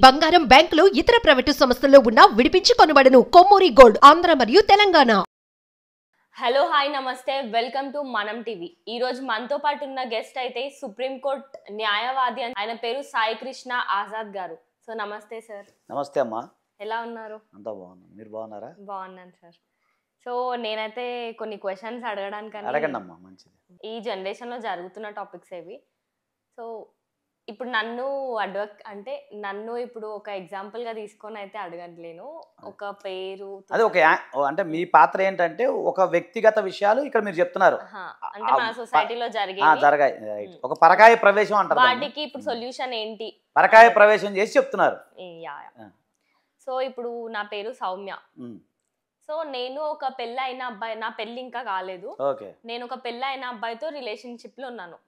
బంగారం బ్యాంకులు ఇతర ప్రైవేటు సంస్థల్లో ఉన్న విడిపించి కొనబడును. కొమ్మూరి గోల్డ్ ఆంధ్ర మరియు తెలంగాణ. హలో హాయ్ నమస్తే, వెల్కమ్ టు మనం టీవీ. ఈ రోజు మనతో పాటు ఉన్న గెస్ట్ అయితే సుప్రీంకోర్టు న్యాయవాది, ఆయన పేరు సాయి కృష్ణ ఆజాద్ గారు. సో నమస్తే సార్. నమస్తే అమ్మా, ఎలా ఉన్నారు? అంతా బాగున్నాను, మీరు బాగున్నారా? బాగున్నాను సార్. సో నేనైతే కొన్ని క్వశ్చన్స్ అడగడానికి అడగండి అమ్మా, మంచిది. ఈ జనరేషన్లో జరుగుతున్న టాపిక్స్ ఏవి. సో ఇప్పుడు నన్ను ఇప్పుడు ఒక ఎగ్జాంపుల్ గా తీసుకొని అయితే అడగట్లేను. ఒక పేరు అదే ఒక అంటే మీ పాత్ర ఏంటంటే ఒక వ్యక్తిగత విషయాలు ఇక్కడ మీరు చెప్తున్నారు, అంటే మన సొసైటీలో జరగాయి. ఒక పరకాయ ప్రవేశం అంటారు, వాటికి ఇప్పుడు సొల్యూషన్ ఏంటి? పరకాయ ప్రవేశం చేసి చెప్తున్నారు. సో ఇప్పుడు నా పేరు సౌమ్య. సో నేను ఒక పెళ్ళైన అబ్బాయి, నా పెళ్ళి ఇంకా కాలేదు, నేను ఒక పెళ్ళైన అబ్బాయితో రిలేషన్షిప్ లో ఉన్నాను.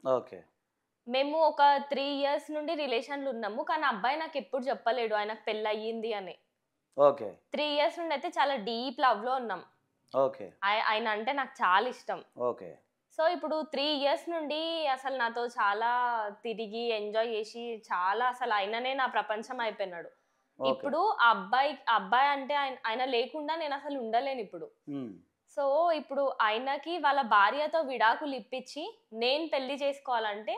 మేము ఒక 3 years నుండి రిలేషన్లు ఉన్నాము, కానీ అబ్బాయి నాకు ఎప్పుడు చెప్పలేడు ఆయనకు పెళ్ళి అయ్యింది అని. 3 years నుండి అయితే చాలా డీప్ లవ్ లో ఉన్నాం. ఆయన అంటే నాకు చాలా ఇష్టం. సో ఇప్పుడు 3 years నుండి అసలు నాతో చాలా తిరిగి ఎంజాయ్ చేసి చాలా అసలు ఆయననే నా ప్రపంచం అయిపోయినాడు. ఇప్పుడు ఆ అబ్బాయి అంటే ఆయన లేకుండా నేను అసలు ఉండలేను ఇప్పుడు. సో ఇప్పుడు ఆయనకి వాళ్ళ భార్యతో విడాకులు ఇప్పించి నేను పెళ్లి చేసుకోవాలంటే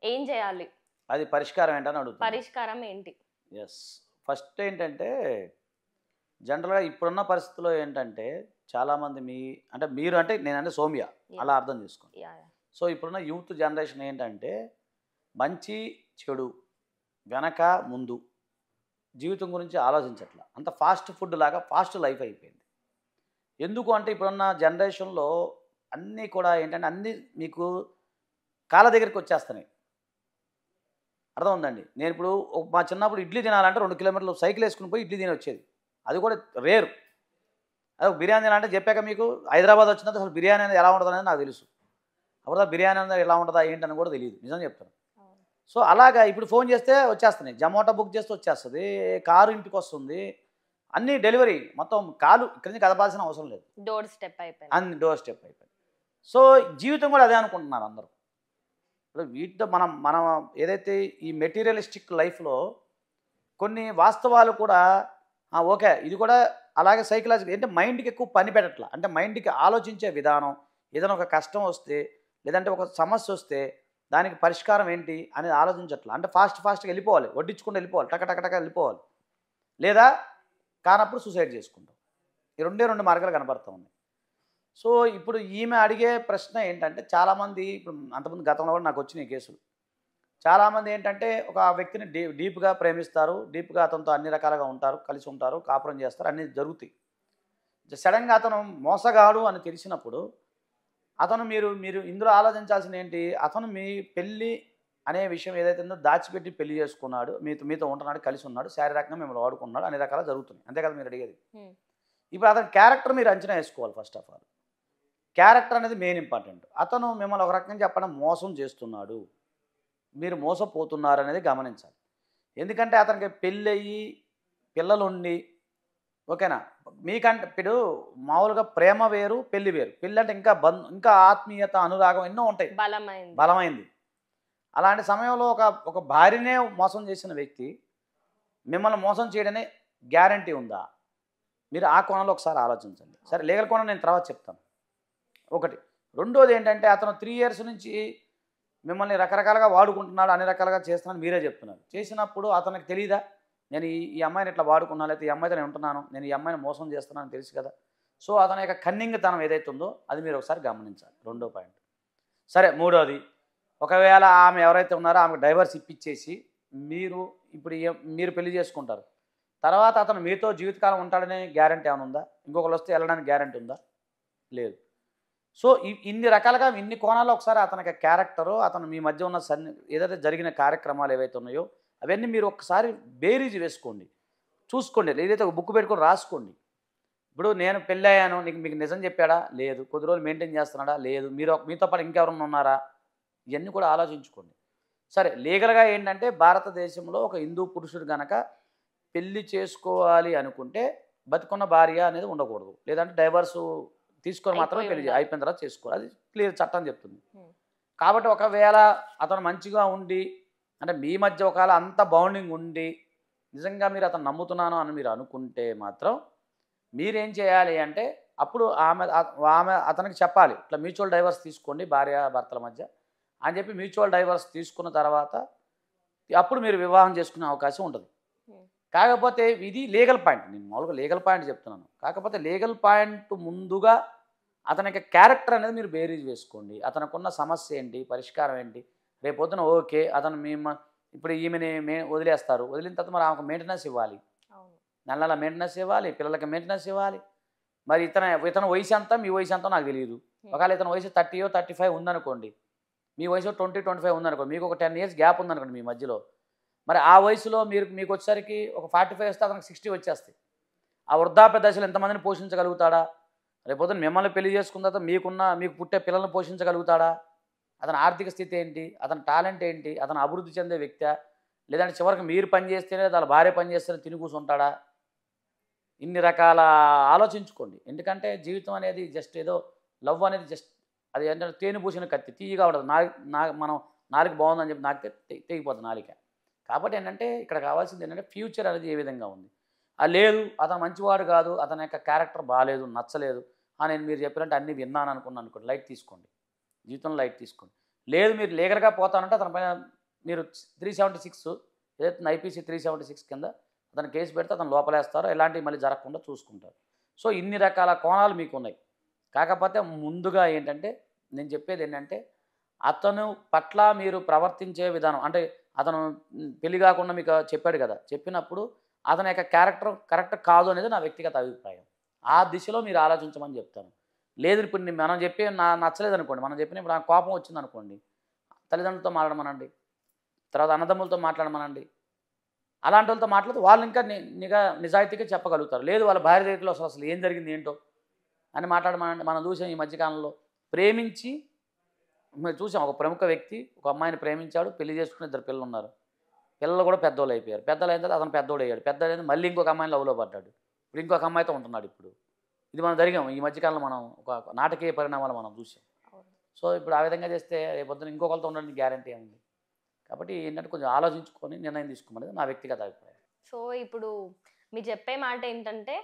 ఏం చేయాలి? అది పరిష్కారం ఏంటని అడుగుతాను. పరిష్కారం ఏంటి? ఫస్ట్ ఏంటంటే జనరల్గా ఇప్పుడున్న పరిస్థితుల్లో ఏంటంటే చాలామంది మీరు అంటే నేనంటే సౌమ్య అలా అర్థం చేసుకోండి. సో ఇప్పుడున్న యూత్ జనరేషన్ ఏంటంటే మంచి చెడు వెనక ముందు జీవితం గురించి ఆలోచించట్లా, అంత ఫాస్ట్ ఫుడ్ లాగా ఫాస్ట్ లైఫ్ అయిపోయింది. ఎందుకు అంటే ఇప్పుడున్న జనరేషన్లో అన్నీ కూడా ఏంటంటే అన్నీ మీకు కాళ్ళ దగ్గరికి వచ్చేస్తున్నాయి. అర్థం ఉందండి. నేను ఇప్పుడు మా చిన్నప్పుడు ఇడ్లీ తినాలంటే 2 kilometers సైకిల్ వేసుకుని పోయి ఇడ్లీ తిని వచ్చేది, అది కూడా రేరు. అదే బిర్యానీ తినాలంటే చెప్పాక మీకు హైదరాబాద్ వచ్చిన తర్వాత అసలు బిర్యానీ అనేది ఎలా ఉంటుంది అనేది నాకు తెలుసు. అప్పుడు బిర్యానీ అనేది ఎలా ఉంటుందా ఏంటని కూడా తెలియదు, నిజం చెప్తాను. సో అలాగా ఇప్పుడు ఫోన్ చేస్తే వచ్చేస్తున్నాయి, జొమాటో బుక్ చేస్తే వచ్చేస్తుంది, కారు ఇంటికి వస్తుంది, అన్నీ డెలివరీ, మొత్తం కాలు ఇక్కడి నుంచి కదపాల్సిన అవసరం లేదు, డోర్ స్టెప్ అయిపోయింది, అన్ని డోర్ స్టెప్ అయిపోయింది. సో జీవితం కూడా అదే అనుకుంటున్నారు అందరూ. ఇప్పుడు వీటితో మనం ఏదైతే ఈ మెటీరియలిస్టిక్ లైఫ్లో కొన్ని వాస్తవాలు కూడా ఓకే, ఇది కూడా అలాగే సైకలాజికల్ అంటే మైండ్కి ఎక్కువ పని పెట్టట్లా, అంటే మైండ్కి ఆలోచించే విధానం, ఏదైనా ఒక కష్టం వస్తే లేదంటే ఒక సమస్య వస్తే దానికి పరిష్కారం ఏంటి అనేది ఆలోచించట్లా. అంటే ఫాస్ట్గా వెళ్ళిపోవాలి, వడ్డించుకుంటూ వెళ్ళిపోవాలి, టక వెళ్ళిపోవాలి, లేదా కానప్పుడు సూసైడ్ చేసుకుంటాం. ఈ 2 మార్గాలు కనపడుతూ ఉన్నాయి. సో ఇప్పుడు ఈమె అడిగే ప్రశ్న ఏంటంటే చాలామంది ఇప్పుడు అంతకుముందు గతంలో కూడా నాకు వచ్చినాయి కేసులు. చాలామంది ఏంటంటే ఒక వ్యక్తిని డీప్గా ప్రేమిస్తారు, డీప్గా అతనితో అన్ని రకాలుగా ఉంటారు, కలిసి ఉంటారు, కాపురం చేస్తారు, అన్నీ జరుగుతాయి. సడన్గా అతను మోసగాడు అని తెలిసినప్పుడు అతను మీరు ఇందులో ఆలోచించాల్సింది ఏంటి, అతను మీ పెళ్ళి అనే విషయం ఏదైతే ఉందో దాచిపెట్టి పెళ్లి చేసుకున్నాడు, మీతో ఉంటున్నాడు, కలిసి ఉన్నాడు, శారీరకంగా మిమ్మల్ని వాడుకున్నాడు, అన్ని రకాలు జరుగుతున్నాయి, అంతే కదా మీరు అడిగేది. ఇప్పుడు అతని క్యారెక్టర్ మీరు అంచనా వేసుకోవాలి. ఫస్ట్ ఆఫ్ ఆల్ క్యారెక్టర్ అనేది మెయిన్ ఇంపార్టెంట్. అతను మిమ్మల్ని ఒక రకంగా చెప్పడం మోసం చేస్తున్నాడు, మీరు మోసపోతున్నారు అనేది గమనించాలి. ఎందుకంటే అతనికి పెళ్ళయ్యి పిల్లలుండి ఓకేనా, మీకంటే ఇప్పుడు మామూలుగా ప్రేమ వేరు, పెళ్లి వేరు. పెళ్ళి అంటే ఇంకా ఆత్మీయత, అనురాగం ఎన్నో ఉంటాయి, బలమైంది. అలాంటి సమయంలో ఒక భార్యనే మోసం చేసిన వ్యక్తి మిమ్మల్ని మోసం చేయడనే గ్యారంటీ ఉందా? మీరు ఆ కోణంలో ఒకసారి ఆలోచించండి. సరే, లీగల్ కోణం నేను తర్వాత చెప్తాను. ఒకటి. రెండోది ఏంటంటే అతను 3 years నుంచి మిమ్మల్ని రకరకాలుగా వాడుకుంటున్నాడు, అన్ని రకాలుగా చేస్తున్నాడు, మీరే చెప్తున్నారు. చేసినప్పుడు అతనికి తెలియదా నేను ఈ అమ్మాయిని ఇట్లా వాడుకున్నా, లేకపోతే ఈ అమ్మాయితో నేను ఉంటున్నాను, నేను ఈ అమ్మాయిని మోసం చేస్తున్నాను తెలుసు కదా. సో అతని యొక్క కన్నింగ్ తనం ఏదైతే ఉందో అది మీరు ఒకసారి గమనించాలి. 2వ పాయింట్. సరే, 3వది, ఒకవేళ ఆమె ఎవరైతే ఉన్నారో ఆమెకు డైవర్స్ ఇప్పించేసి మీరు పెళ్లి చేసుకుంటారు, తర్వాత అతను మీతో జీవితకాలం ఉంటాడనే గ్యారంటీ ఏమైనా ఉందా? ఇంకొకరు వస్తే వెళ్ళడానికి గ్యారంటీ ఉందా? లేదు. సో ఇన్ని రకాలుగా ఇన్ని కోణాల్లో ఒకసారి అతనికి క్యారెక్టరు, అతను మీ మధ్య ఉన్న ఏదైతే జరిగిన కార్యక్రమాలు ఏవైతే ఉన్నాయో అవన్నీ మీరు ఒకసారి బేరీజ్ వేసుకోండి, చూసుకోండి, ఏదైతే ఒక బుక్ పెట్టుకొని రాసుకోండి. ఇప్పుడు నేను పెళ్ళయ్యాను, మీకు నిజం చెప్పాడా? లేదు. కొద్ది రోజులు మెయింటైన్ చేస్తున్నాడా? లేదు. మీతో పాటు ఇంకెవరన్నా ఉన్నారా? ఇవన్నీ కూడా ఆలోచించుకోండి. సరే, లీగల్గా ఏంటంటే భారతదేశంలో ఒక హిందూ పురుషుడు కనుక పెళ్ళి చేసుకోవాలి అనుకుంటే బతికున్న భార్య అనేది ఉండకూడదు, లేదంటే డైవర్సు తీసుకొని మాత్రమే పెళ్లి అయిపోయిన తర్వాత చేసుకోవాలి, అది క్లియర్ చట్టం చెప్తుంది. కాబట్టి ఒకవేళ అతను మంచిగా ఉండి అంటే మీ మధ్య ఒకవేళ అంత బాండింగ్ ఉండి నిజంగా మీరు అతను నమ్ముతున్నాను అని మీరు అనుకుంటే మాత్రం మీరేం చేయాలి అంటే అప్పుడు ఆమె అతనికి చెప్పాలి, ఇట్లా మ్యూచువల్ డైవర్స్ తీసుకోండి భార్య భర్తల మధ్య అని చెప్పి మ్యూచువల్ డైవర్స్ తీసుకున్న తర్వాత అప్పుడు మీరు వివాహం చేసుకునే అవకాశం ఉంటుంది. కాకపోతే ఇది లీగల్ పాయింట్, నేను మామూలుగా లీగల్ పాయింట్ చెప్తున్నాను. కాకపోతే లీగల్ పాయింట్ ముందుగా అతనికి క్యారెక్టర్ అనేది మీరు బేరీజ్ వేసుకోండి. అతనికున్న సమస్య ఏంటి, పరిష్కారం ఏంటి. రేపొద్దున ఓకే అతను ఇప్పుడు ఈమెని వదిలేస్తారు, వదిలిన తర్వాత మరి ఆమెకు మెయింటెనెన్స్ ఇవ్వాలి, నెల నెల మెయింటెనెన్స్ ఇవ్వాలి, పిల్లలకి మెయింటెనెన్స్ ఇవ్వాలి. మరి ఇతని వయసు ఎంత మీ వయసు ఎంతో నాకు తెలియదు. ఒకవేళ ఇతని వయసు 30 35 ఉందనుకోండి, మీ వయసు 20 25 ఉందనుకోండి, మీకు ఒక 10 years గ్యాప్ ఉందనుకోండి మీ మధ్యలో. మరి ఆ వయసులో మీకు వచ్చేసరికి ఒక 45 వస్తే అతనికి 60 వచ్చేస్తాయి. ఆ వృద్ధాప్య దశలో ఎంతమందిని పోషించగలుగుతాడా? రేపొద్దున మిమ్మల్ని పెళ్లి చేసుకున్న తర్వాత మీకు పుట్టే పిల్లల్ని పోషించగలుగుతాడా? అతని ఆర్థిక స్థితి ఏంటి, అతని టాలెంట్ ఏంటి, అతను అభివృద్ధి చెందే వ్యక్తి, లేదంటే చివరికి మీరు పని చేస్తేనే వాళ్ళ భార్య పని చేస్తేనే తిని కూర్చుంటాడా? ఇన్ని రకాల ఆలోచించుకోండి. ఎందుకంటే జీవితం అనేది జస్ట్ ఏదో లవ్ అనేది జస్ట్ అది ఏంటంటే తేనె పూసిన కత్తి, తీయగా ఉండదు. మనం నాలుగు బాగుందని చెప్పి నాకు తెగిపోతుంది నాలిక. కాబట్టి ఏంటంటే ఇక్కడ కావాల్సింది ఏంటంటే ఫ్యూచర్ అనేది ఏ విధంగా ఉంది. లేదు అతను మంచివాడు కాదు, అతని యొక్క క్యారెక్టర్ బాగాలేదు, నచ్చలేదు అని మీరు చెప్పినట్టు అన్నీ విన్నాను అనుకోండి, లైట్ తీసుకోండి, జీవితంలో లైట్ తీసుకోండి. లేదు మీరు లీగల్గా పోతానంటే అతని పైన మీరు 376 ఏదైతే ఐపీసీ 376 కింద అతను కేసు పెడితే అతను లోపలేస్తారో ఇలాంటివి మళ్ళీ జరగకుండా చూసుకుంటారు. సో ఇన్ని రకాల కోణాలు మీకు ఉన్నాయి. కాకపోతే ముందుగా ఏంటంటే నేను చెప్పేది ఏంటంటే అతను పట్ల మీరు ప్రవర్తించే విధానం, అంటే అతను పెళ్లి కాకుండా మీకు చెప్పాడు కదా, చెప్పినప్పుడు అతని యొక్క క్యారెక్టర్ కరెక్ట్ కాదు అనేది నా వ్యక్తిగత అభిప్రాయం. ఆ దిశలో మీరు ఆలోచించమని చెప్తాను. లేదు ఇప్పుడు మనం చెప్పి నచ్చలేదు అనుకోండి, మనం చెప్పిన ఇప్పుడు నాకు కోపం వచ్చింది అనుకోండి, తల్లిదండ్రులతో మాట్లాడమనండి, తర్వాత అన్నదమ్ములతో మాట్లాడమనండి. అలాంటి వాళ్ళతో మాట్లాడితే వాళ్ళు ఇంకా నిజాయితీగా చెప్పగలుగుతారు. లేదు వాళ్ళ భార్య దగ్గరలో అసలు ఏం జరిగింది ఏంటో అని మాట్లాడమనండి. మనం చూసాం ఈ మధ్యకాలంలో ప్రేమించి మేము చూసాం, ఒక ప్రముఖ వ్యక్తి ఒక అమ్మాయిని ప్రేమించాడు, పెళ్లి చేసుకుని 2 పిల్లలు ఉన్నారు. పిల్లలు కూడా పెద్దోళ్ళు అయిపోయారు. పెద్దలు అయిన తర్వాత అతను పెద్దోడు అయ్యాడు. పెద్దోడు మళ్ళీ ఇంకొక అమ్మాయిని లవ్లో పడ్డాడు. ఇప్పుడు ఇంకొక అమ్మాయితో ఉంటున్నాడు. ఇప్పుడు ఇది మనం జరిగాం ఈ మధ్యకాలంలో, మనం ఒక నాటకీయ పరిణామాలు మనం చూసాం. సో ఇప్పుడు ఆ విధంగా చేస్తే రేపొద్దున ఇంకొకరితో ఉండడానికి గ్యారంటీ ఏముంది? కాబట్టి ఏంటంటే కొంచెం ఆలోచించుకొని నిర్ణయం తీసుకోమనేది నా వ్యక్తిగత అభిప్రాయం. సో ఇప్పుడు మీరు చెప్పే మాట ఏంటంటే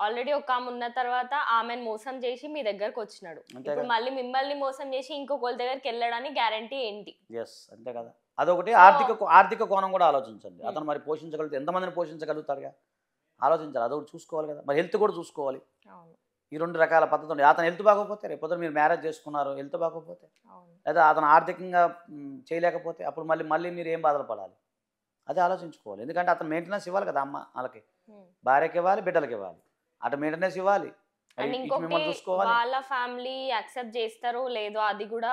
ఆల్రెడీ ఒక ఆమె ఉన్న తర్వాత ఆమెను మోసం చేసి మీ దగ్గరకు వచ్చినాడు, ఇప్పుడు మళ్ళీ మిమ్మల్ని మోసం చేసి ఇంకొకరి దగ్గరికి వెళ్ళడానికి గ్యారంటీ ఏంటి? ఎస్ అంతే కదా. అదొకటి. ఆర్థిక కోణం కూడా ఆలోచించండి. అతను మరి పోషించగలిగితే ఎంతమందిని పోషించగలుగుతాడుగా ఆలోచించాలి. అదొకటి చూసుకోవాలి కదా. మరి హెల్త్ కూడా చూసుకోవాలి. ఈ 2 రకాల పద్ధతులు ఉన్నాయి. అతను హెల్త్ బాగోకపోతే రేపొద్దున మీరు మ్యారేజ్ చేసుకున్నారు, హెల్త్ బాగోకపోతే లేదా అతను ఆర్థికంగా చేయలేకపోతే అప్పుడు మళ్ళీ మీరు ఏం బాధలు పడాలి? అదే ఆలోచించుకోవాలి. ఎందుకంటే అతను మెయింటెనెన్స్ ఇవ్వాలి కదా, అమ్మ వాళ్ళకి భార్యకి ఇవ్వాలి, బిడ్డలకి ఇవ్వాలి, అటు మెయింటెనెన్స్ ఇవ్వాలి, చూసుకోవాలి. వాళ్ళ ఫ్యామిలీ యాక్సెప్ట్ చేస్తారో లేదో అది కూడా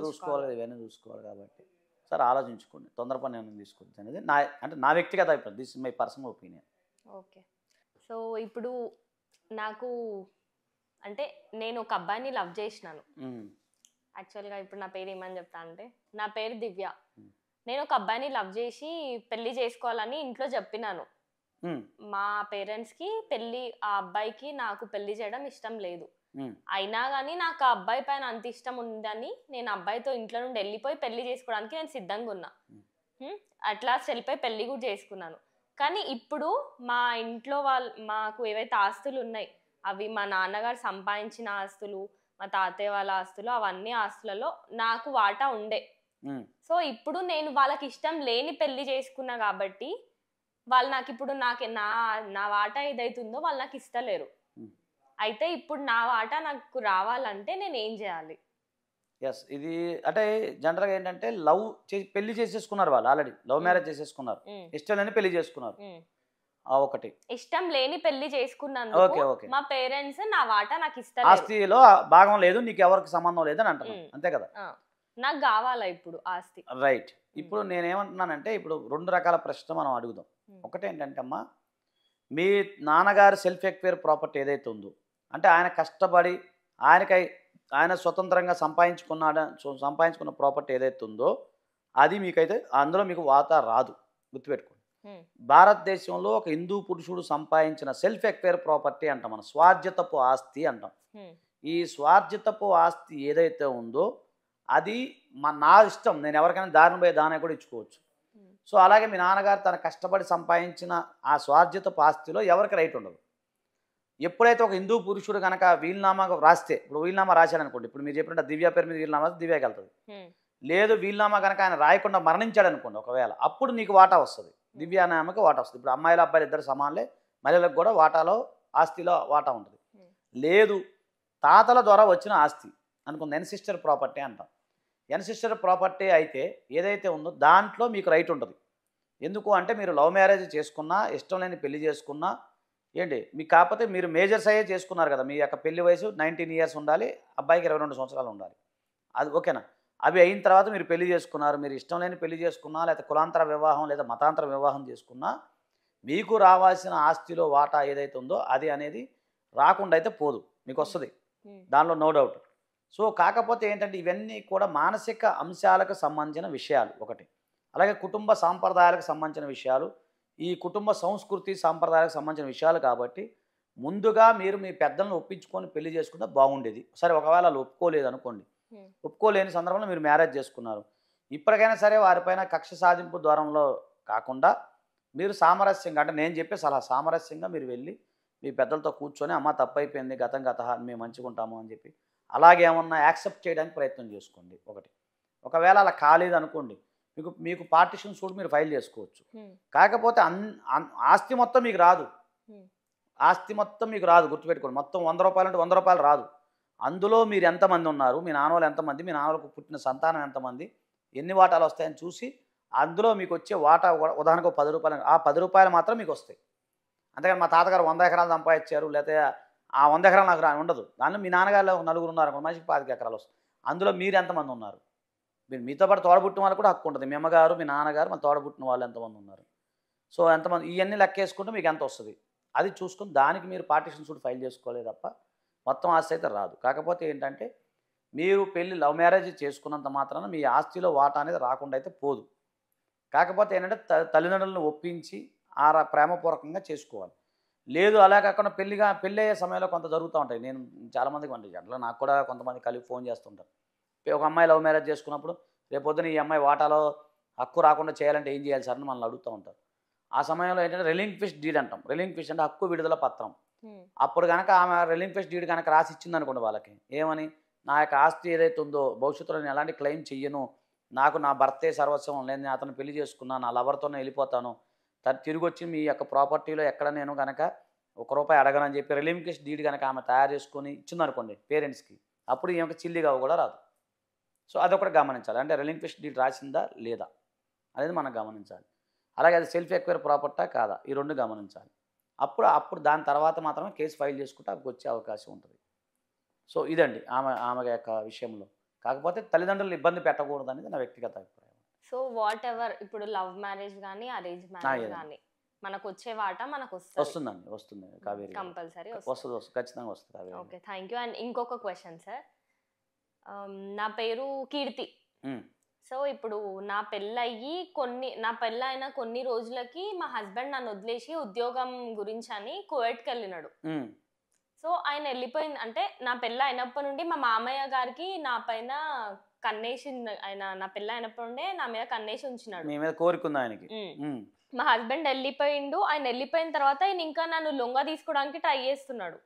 చూసుకోవాలి. ఇవన్నీ చూసుకోవాలి. కాబట్టి సరే ఆలోచించుకోండి, తొందరపడి నిర్ణయం తీసుకోవచ్చు అనేది నా వ్యక్తిగత అభిప్రాయం. This is my personal opinion. Okay. So ఇప్పుడు నాకు అంటే నేను ఒక అబ్బాయిని లవ్ చేసినాను. యాక్చువల్గా ఇప్పుడు నా పేరు ఏమని చెప్తా అంటే, నా పేరు దివ్య. నేను ఒక అబ్బాయిని లవ్ చేసి పెళ్లి చేసుకోవాలని ఇంట్లో చెప్పినాను. మా పేరెంట్స్కి ఆ అబ్బాయికి నాకు పెళ్లి చేయడం ఇష్టం లేదు. అయినా కానీ నాకు ఆ అబ్బాయి పైన అంత ఇష్టం ఉందని నేను అబ్బాయితో ఇంట్లో నుండి వెళ్ళిపోయి పెళ్లి చేసుకోవడానికి నేను సిద్ధంగా ఉన్నా. అట్లా వెళ్ళిపోయి పెళ్లి కూడా చేసుకున్నాను. కానీ ఇప్పుడు మా ఇంట్లో మాకు ఏవైతే ఆస్తులు ఉన్నాయి అవి మా నాన్నగారు సంపాదించిన ఆస్తులు, మా తాతయ్య వాళ్ళ ఆస్తులు, అవన్నీ ఆస్తులలో నాకు వాటా ఉండే. సో ఇప్పుడు నేను వాళ్ళకి ఇష్టం లేని పెళ్లి చేసుకున్నా కాబట్టి వాళ్ళు నాకు ఇప్పుడు నా వాటా ఏదైతుందో వాళ్ళు నాకు ఇస్తలేరు. అయితే ఇప్పుడు నా వాటా నాకు రావాలంటే నేను ఏం చేయాలి? ఎస్, ఇది అంటే జనరల్గా ఏంటంటే పెళ్లి చేసేసుకున్నారు, వాళ్ళు ఆల్రెడీ లవ్ మ్యారేజ్ చేసేసుకున్నారు, ఇష్టం లేని పెళ్లి చేసుకున్నారు. ఒకటి ఇష్టం లేని పెళ్లి చేసుకున్నాను, మా పేరెంట్స్ నా వాటా నాకు ఇస్తారు, ఆస్తిలో భాగం లేదు, నీకు ఎవరికి సంబంధం లేదని అంటారు. అంతే కదా, నాకు కావాలా ఇప్పుడు ఆస్తి? రైట్. ఇప్పుడు నేనేమంటున్నానంటే ఇప్పుడు 2 రకాల ప్రశ్న మనం అడుగుదాం. ఒకటి ఏంటంటే అమ్మా, మీ నాన్నగారి సెల్ఫ్ ఎక్వైర్ ప్రాపర్టీ ఏదైతే ఉందో, అంటే ఆయన కష్టపడి ఆయన స్వతంత్రంగా సంపాదించుకున్న ప్రాపర్టీ ఏదైతే ఉందో అది మీకైతే అందులో మీకు వాటా రాదు, గుర్తుపెట్టుకోండి. భారతదేశంలో ఒక హిందూ పురుషుడు సంపాదించిన సెల్ఫ్ ఎక్వైర్ ప్రాపర్టీ అంటాం, మనం స్వార్జితపు ఆస్తి అంటాం. ఈ స్వార్జితపు ఆస్తి ఏదైతే ఉందో అది నా ఇష్టం, నేను ఎవరికైనా దారిని పోయే దాని కూడా ఇచ్చుకోవచ్చు. సో అలాగే మీ నాన్నగారు తన కష్టపడి సంపాదించిన ఆ స్వార్జితపు ఆస్తిలో ఎవరికి రైట్ ఉండదు. ఎప్పుడైతే ఒక హిందూ పురుషుడు కనుక వీలునామా రాస్తే, ఇప్పుడు వీలునామా రాశాడు అనుకోండి, ఇప్పుడు మీరు చెప్పినట్టు దివ్య పేరు మీద వీలునామా దివ్యాకి వెళ్తుంది. లేదు వీలునామా కనుక ఆయన రాయకుండా మరణించాడు అనుకోండి ఒకవేళ, అప్పుడు నీకు వాటా వస్తుంది, దివ్యానామకి వాటా వస్తుంది. ఇప్పుడు అమ్మాయిలు అబ్బాయిలు ఇద్దరు సమానలే, మహిళలకు కూడా వాటాలో ఆస్తిలో వాటా ఉంటుంది. లేదు తాతల ద్వారా వచ్చిన ఆస్తి అనుకుంది, ఎన్సిస్టర్ ప్రాపర్టీ అంటాం. ఎన్సిస్టర్ ప్రాపర్టీ అయితే ఏదైతే ఉందో దాంట్లో మీకు రైట్ ఉంటుంది. ఎందుకు అంటే మీరు లవ్ మ్యారేజ్ చేసుకున్నా, ఇష్టం లేని పెళ్లి చేసుకున్నా ఏంటి మీకు, కాకపోతే మీరు మేజర్స్ అయ్యే చేసుకున్నారు కదా, మీ యొక్క పెళ్లి వయసు 19 years ఉండాలి, అబ్బాయికి 22 సంవత్సరాలు ఉండాలి, అది ఓకేనా. అవి అయిన తర్వాత మీరు పెళ్లి చేసుకున్నారు, మీరు ఇష్టం లేని పెళ్లి చేసుకున్నా, లేదా కులాంతర వివాహం లేదా మతాంతర వివాహం చేసుకున్నా, మీకు రావాల్సిన ఆస్తిలో వాటా ఏదైతే ఉందో అది అనేది రాకుండా అయితే పోదు, మీకు వస్తుంది, దానిలో నో డౌట్. సో కాకపోతే ఏంటంటే ఇవన్నీ కూడా మానసిక అంశాలకు సంబంధించిన విషయాలు ఒకటి, అలాగే కుటుంబ సాంప్రదాయాలకు సంబంధించిన విషయాలు, ఈ కుటుంబ సంస్కృతి సాంప్రదాయాలకు సంబంధించిన విషయాలు. కాబట్టి ముందుగా మీరు మీ పెద్దలను ఒప్పించుకొని పెళ్లి చేసుకుంటే బాగుండేది. సరే ఒకవేళ వాళ్ళు ఒప్పుకోలేదు అనుకోండి, ఒప్పుకోలేని సందర్భంలో మీరు మ్యారేజ్ చేసుకున్నారు, ఇప్పటికైనా సరే వారిపైన కక్ష సాధింపు ద్వారంలో కాకుండా మీరు సామరస్యంగా, అంటే నేను చెప్పే సలహా సామరస్యంగా మీరు వెళ్ళి మీ పెద్దలతో కూర్చొని అమ్మ తప్పైపోయింది గతం గత మేము మంచిగా ఉంటాము అని చెప్పి అలాగే ఏమన్నా యాక్సెప్ట్ చేయడానికి ప్రయత్నం చేసుకోండి ఒకటి. ఒకవేళ అలా కాలేదు అనుకోండి, మీకు పార్టిషన్ సూట్ మీరు ఫైల్ చేసుకోవచ్చు. కాకపోతే ఆస్తి మొత్తం మీకు రాదు, ఆస్తి మొత్తం మీకు రాదు, గుర్తుపెట్టుకోండి. మొత్తం 100 రూపాయలు అంటే 100 రూపాయలు రాదు. అందులో మీరు ఎంతమంది ఉన్నారు, మీ నాన్నలు ఎంతమంది, మీ నాన్నలకు పుట్టిన సంతానం ఎంతమంది, ఎన్ని వాటాలు వస్తాయని చూసి అందులో మీకు వచ్చే వాటా ఉదాహరణకు 10 రూపాయలు, ఆ 10 రూపాయలు మాత్రం మీకు వస్తాయి. అంతేకాని మా తాతగారు 100 ఎకరాలు సంపాదించారు, లేకపోతే ఆ 100 ఎకరాలు నాకు ఉండదు. దానిలో మీ నాన్నగారు నలుగురు ఉన్నారు, మనిషికి 25 ఎకరాలు వస్తాయి. అందులో మీరు ఎంతమంది ఉన్నారు, మీరు మీతో పాటు తోడబుట్టిన వాళ్ళు కూడా హక్కు ఉంటుంది. మీ అమ్మగారు, మీ నాన్నగారు, మన తోడబుట్టిన వాళ్ళు ఎంతమంది ఉన్నారు, సో ఎంతమంది, ఇవన్నీ లెక్కేసుకుంటే మీకు ఎంత వస్తుంది అది చూసుకుని దానికి మీరు పార్టిషన్ సూట్ ఫైల్ చేసుకోలేదు తప్ప మొత్తం ఆస్తి అయితే రాదు. కాకపోతే ఏంటంటే మీరు పెళ్ళి లవ్ మ్యారేజ్ చేసుకున్నంత మాత్రాన మీ ఆస్తిలో వాటా అనేది రాకుండా అయితే పోదు. కాకపోతే ఏంటంటే తల్లిదండ్రులను ఒప్పించి ప్రేమపూర్వకంగా చేసుకోవాలి. లేదు అలా కాకుండా పెళ్ళి అయ్యే సమయంలో కొంత జరుగుతూ ఉంటాయి. నేను చాలామందికి అంటే అట్లా నాకు కూడా కొంతమంది కలిపి ఫోన్ చేస్తుంటారు. ఒక అమ్మాయి లవ్ మ్యారేజ్ చేసుకున్నప్పుడు రేపొద్దున ఈ అమ్మాయి వాటాలో హక్కు రాకుండా చేయాలంటే ఏం చేయాలి సార్ అని మనల్ని అడుగుతూ ఉంటారు. ఆ సమయంలో ఏంటంటే రెలింక్విష్ డీడ్ అంటాం. రెలింక్విష్ అంటే హక్కు విడుదల పత్రం. అప్పుడు కనుక ఆమె రెలింక్విష్ డీడ్ కనుక రాసి ఇచ్చింది అనుకోండి వాళ్ళకి, ఏమని, నా యొక్క ఆస్తి ఏదైతే ఉందో భవిష్యత్తులో నేను ఎలాంటి క్లెయిమ్ చెయ్యను, నాకు నా భర్తే సర్వస్వం, నేను అతను పెళ్లి చేసుకున్నా, నా లవర్తోనే వెళ్ళిపోతాను, తిరిగి వచ్చి మీ యొక్క ప్రాపర్టీలో ఎక్కడ నేను కనుక ₹1 అడగనని చెప్పి రెలింక్విష్ డీడ్ కనుక ఆమె తయారు చేసుకొని ఇచ్చిందనుకోండి పేరెంట్స్కి, అప్పుడు ఈ యొక్క చిల్లిగా కూడా రాదు. సో అదొకటి గమనించాలి, అంటే రెలింక్విష్ డీడ్ రాసిందా లేదా అనేది మనం గమనించాలి. అలాగే అది సెల్ఫ్ ఎక్వైర్ ప్రాపర్టా కాదా, ఈ రెండు గమనించాలి. అప్పుడు దాని తర్వాత మాత్రమే కేసు ఫైల్ చేసుకుంటే అవి వచ్చే అవకాశం ఉంటుంది. సో ఇదండి ఆమె యొక్క విషయంలో. కాకపోతే తల్లిదండ్రులు ఇబ్బంది పెట్టకూడదు అనేది నా వ్యక్తిగత అభిప్రాయం. సో వాట్ ఎవర్ ఇప్పుడు లవ్ మ్యారేజ్ కానీ అరేంజ్ మ్యారేజ్ కానీ మనకు వచ్చే వాటా మనకు వస్తుందండి, వస్తుంది కావేరి, కంపల్సరీ వస్తుంది, ఖచ్చితంగా వస్తుంది Kaveri. Okay, thank you. And ఇంకొక క్వశ్చన్ సార్, నా పేరు కీర్తి. సో ఇప్పుడు నా పెళ్ళైన కొన్ని రోజులకి మా హస్బెండ్ నన్ను వదిలేసి ఉద్యోగం గురించి అని కువైట్కి వెళ్ళినాడు. సో ఆయన వెళ్ళిపోయింది, అంటే నా పెళ్ళి అయినప్పటి నుండి మా మామయ్య గారికి నా పైన కన్నేసి, ఆయన నా పెళ్ళి అయినప్పటి నుండే నా మీద కన్నేసి ఉంచినాడు, కోరుకుంది ఆయనకి. మా హస్బెండ్ వెళ్ళిపోయిండు, ఆయన వెళ్ళిపోయిన తర్వాత ఆయన ఇంకా నన్ను లొంగ తీసుకోవడానికి ట్రై చేస్తున్నాడు.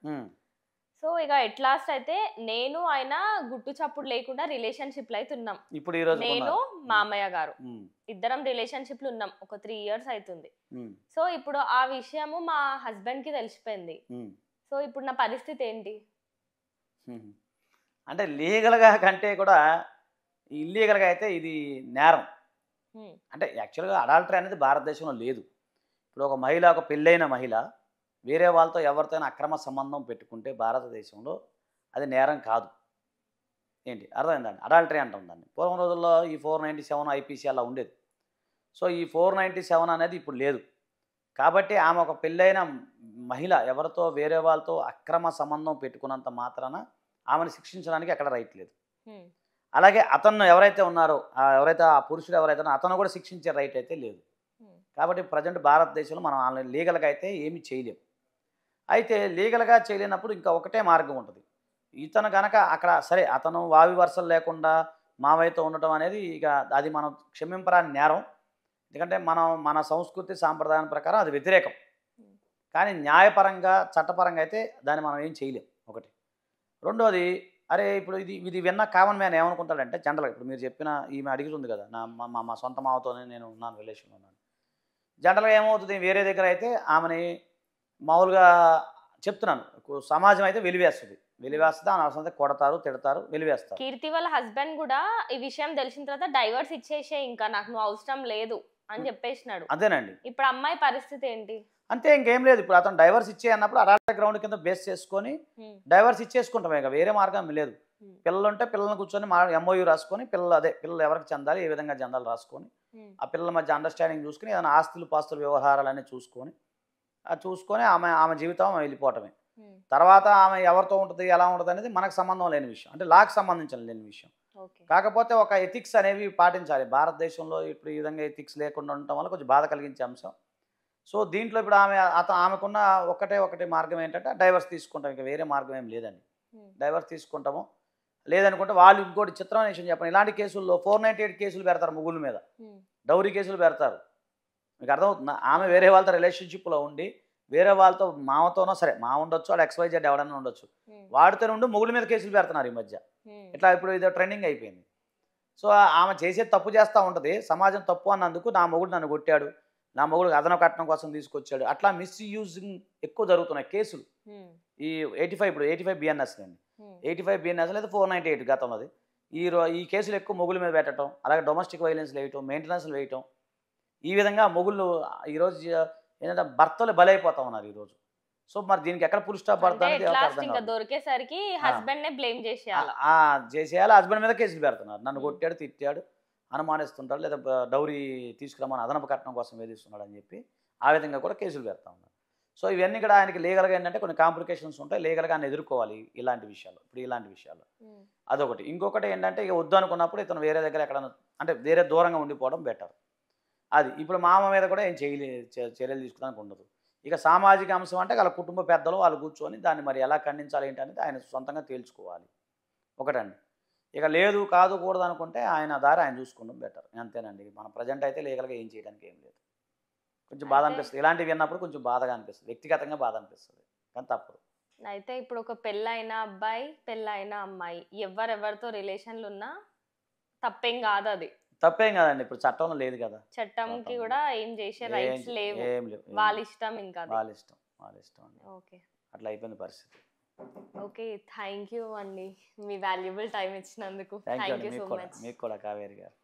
సో ఇక ఎట్ లాస్ట్ అయితే నేను ఆయన గుట్టు చప్పుడు లేకుండా రిలేషన్షిప్ లో అయితే ఉన్నాం. ఇప్పుడు నేను మామయ్య గారు ఇద్దరం రిలేషన్షిప్ లో ఉన్నాం, ఒక 3 years అవుతుంది. సో ఇప్పుడు ఆ విషయము మా హస్బెండ్ కి తెలిసిపోయింది. సో ఇప్పుడు నా పరిస్థితి ఏంటి? అంటే లీగల్గా కంటే కూడా ఇల్లీగల్గా అయితే ఇది నేరం. అంటే యాక్చువల్గా అడాల్టరీ అనేది భారతదేశంలో లేదు. ఇప్పుడు ఒక పెళ్ళైన మహిళ వేరే వాళ్ళతో ఎవరితోనైనా అక్రమ సంబంధం పెట్టుకుంటే భారతదేశంలో అది నేరం కాదు. ఏంటి అర్థమైందండి, అడాల్టరీ అంటాం దాన్ని. పూర్వం రోజుల్లో ఈ 497 IPC అలా ఉండేది. సో ఈ 497 అనేది ఇప్పుడు లేదు. కాబట్టి ఆమె ఒక పెళ్ళైన మహిళ ఎవరితో వేరే వాళ్ళతో అక్రమ సంబంధం పెట్టుకున్నంత మాత్రాన ఆమెను శిక్షించడానికి అక్కడ రైట్ లేదు. అలాగే అతను ఎవరైతే ఉన్నారో, ఎవరైతే ఆ పురుషుడు ఎవరైతే అతను కూడా శిక్షించే రైట్ అయితే లేదు. కాబట్టి ప్రజెంట్ భారతదేశంలో మనం లీగల్గా అయితే ఏమీ చేయలేము. అయితే లీగల్గా చేయలేనప్పుడు ఇంకా ఒకటే మార్గం ఉంటుంది. ఇతను కనుక అక్కడ సరే అతను వావి వరుసలు లేకుండా మావయ్యతో ఉండటం అనేది ఇక అది మనం క్షమింపరాని నేరం. ఎందుకంటే మన సంస్కృతి సాంప్రదాయం ప్రకారం అది వ్యతిరేకం. కానీ న్యాయపరంగా చట్టపరంగా అయితే దాన్ని మనం ఏం చేయలేం ఒకటి. రెండోది అరే ఇప్పుడు ఇది విన్న కామన్ మ్యాన్ ఏమనుకుంటాడంటే జనరల్గా ఇప్పుడు మీరు చెప్పిన ఈమె అడుగుతుంది కదా, మా సొంత మామతోనే నేను ఉన్నాను, రిలేషన్లో ఉన్నాను. జనరల్గా ఏమవుతుంది, వేరే దగ్గర అయితే ఆమెని మామూలుగా చెప్తున్నాను, సమాజం అయితే వెలివేస్తుంది, ఆమె అవసరం కొడతారు, తిడతారు, వెలివేస్తారు. కీర్తి వాళ్ళ హస్బెండ్ కూడా ఈ విషయం తెలిసిన తర్వాత డైవర్స్ ఇచ్చేసే, ఇంకా నాకు నువ్వు అవసరం లేదు అని చెప్పేసినాడు. అదేనండి. ఇప్పుడు అమ్మాయి పరిస్థితి ఏంటి? అంతే, ఇంకేం లేదు. ఇప్పుడు అతను డైవర్స్ ఇచ్చే అన్నప్పుడు అరాట గ్రౌండ్ కింద బేస్ చేసుకొని డైవర్స్ ఇచ్చేసుకుంటాం, ఇక వేరే మార్గం లేదు. పిల్లలు ఉంటే పిల్లల్ని కూర్చొని MOU రాసుకొని పిల్లలు ఎవరికి చెందాలి, ఏ విధంగా చెందాలి రాసుకొని ఆ పిల్లల మధ్య అండర్స్టాండింగ్ చూసుకుని ఏదైనా ఆస్తులు పాస్తులు వ్యవహారాలన్నీ చూసుకొని ఆమె జీవితం వెళ్ళిపోవటమే. తర్వాత ఆమె ఎవరితో ఉంటుంది, ఎలా ఉంటుంది అనేది మనకు సంబంధం లేని విషయం, అంటే లాకు సంబంధించిన లేని విషయం. కాకపోతే ఒక ఎథిక్స్ అనేవి పాటించాలి. భారతదేశంలో ఇప్పుడు ఈ విధంగా ఎథిక్స్ లేకుండా ఉండటం వల్ల కొంచెం బాధ కలిగించే అంశం. సో దీంట్లో ఇప్పుడు ఆమెకున్న ఒకటే మార్గం ఏంటంటే డైవర్స్ తీసుకుంటాం, ఇక వేరే మార్గం ఏం లేదండి. డైవర్స్ తీసుకుంటాము. లేదనుకుంటే వాళ్ళు ఇంకోటి చిత్రమైన విషయం చెప్పండి, ఇలాంటి కేసుల్లో 498 కేసులు పెడతారు ముగ్గుల మీద, డౌరీ కేసులు పెడతారు. మీకు అర్థమవుతుందా? ఆమె వేరే వాళ్ళతో రిలేషన్షిప్లో ఉండి వేరే వాళ్ళతో మామతోనో సరే, మా ఉండొచ్చు, వాడు XYZ ఎవడన్నా ఉండొచ్చు, వాడితోనే ఉండి మొగుల మీద కేసులు పెడుతున్నారు ఈ మధ్య. ఇట్లా ఇప్పుడు ఇదో ట్రెండింగ్ అయిపోయింది. సో ఆమె చేసేది తప్పు చేస్తూ ఉంటుంది, సమాజం తప్పు అన్నందుకు నా మొగుడు నన్ను కొట్టాడు, నా మొగుడు అదనపు కట్నం కోసం తీసుకొచ్చాడు, అట్లా మిస్యూజింగ్ ఎక్కువ జరుగుతున్నాయి కేసులు. ఈ 85 BNS అండి, 85 BNS లేదా 498 గతంలోది. ఈ కేసులు ఎక్కువ మొగుల మీద పెట్టడం, అలాగే డొమెస్టిక్ వైలెన్స్ వేయటం, మెయింటెనెన్స్లు వేయటం, ఈ విధంగా మొగుళ్ళు ఈరోజు ఏంటంటే భర్తలు బలైపోతా ఉన్నారు ఈరోజు. సో మరి దీనికి ఎక్కడ ఫుల్ స్టాప్ పడుతుంది, దొరికేసరికి హస్బెండ్ నే బ్లేమ్ చేసేయాలి, హస్బెండ్ మీద కేసులు పెడుతున్నారు. నన్ను కొట్టాడు, తిట్టాడు, అనుమానిస్తుంటాడు, లేదా డౌరీ తీసుకురామని అదనపు కట్నం కోసం వేధిస్తున్నాడు అని చెప్పి ఆ విధంగా కూడా కేసులు పెడతా ఉన్నారు. సో ఇవన్నీ కూడా ఆయనకి లీగల్గా ఏంటంటే కొన్ని కాంప్లికేషన్స్ ఉంటాయి, లీగల్గా ఆయన ఎదుర్కోవాలి ఇలాంటి విషయాల్లో. అదొకటి. ఇంకొకటి ఏంటంటే ఇక వద్దు అనుకున్నప్పుడు ఇతను వేరే దగ్గర ఎక్కడన్నా అంటే వేరే దూరంగా ఉండిపోవడం బెటర్. అది ఇప్పుడు మామ మీద కూడా ఏం చర్యలు తీసుకోవడానికి ఉండదు. ఇక సామాజిక అంశం అంటే వాళ్ళ కుటుంబ పెద్దలు వాళ్ళు కూర్చొని దాన్ని మరి ఎలా ఖండించాలి ఏంటి అనేది ఆయన సొంతంగా తేల్చుకోవాలి ఒకటండి. ఇక లేదు కాదు కూడదు అనుకుంటే ఆయన దారి ఆయన చూసుకోవడం బెటర్, అంతేనండి. మన ప్రజెంట్ అయితే లీగల్గా ఏం చేయడానికి ఏం లేదు. కొంచెం బాధ అనిపిస్తుంది, ఇలాంటివి విన్నప్పుడు కొంచెం బాధగా అనిపిస్తుంది, వ్యక్తిగతంగా బాధ అనిపిస్తుంది, కానీ తప్పదు. అయితే ఇప్పుడు ఒక పెళ్ళైన అబ్బాయి పెళ్ళైన అమ్మాయి ఎవరెవరితో రిలేషన్లు ఉన్నా తప్పేం కాదు, అది తప్పేం కాదండి. ఇప్పుడు చట్టంలో లేదు కదా, చట్టంకి కూడా ఏం చేసే రైట్స్ లేవు, వాళ్ళ ఇష్టం, ఇంకా వాళ్ళ ఇష్టం అండి. ఓకే, అట్లా అయిపోయింది పరిస్థితి. ఓకే, థ్యాంక్ యూ అండి, మీ వాల్యుబుల్ టైం ఇచ్చినందుకు. Thank you so much. మీకు కూడా కావేరి గారు.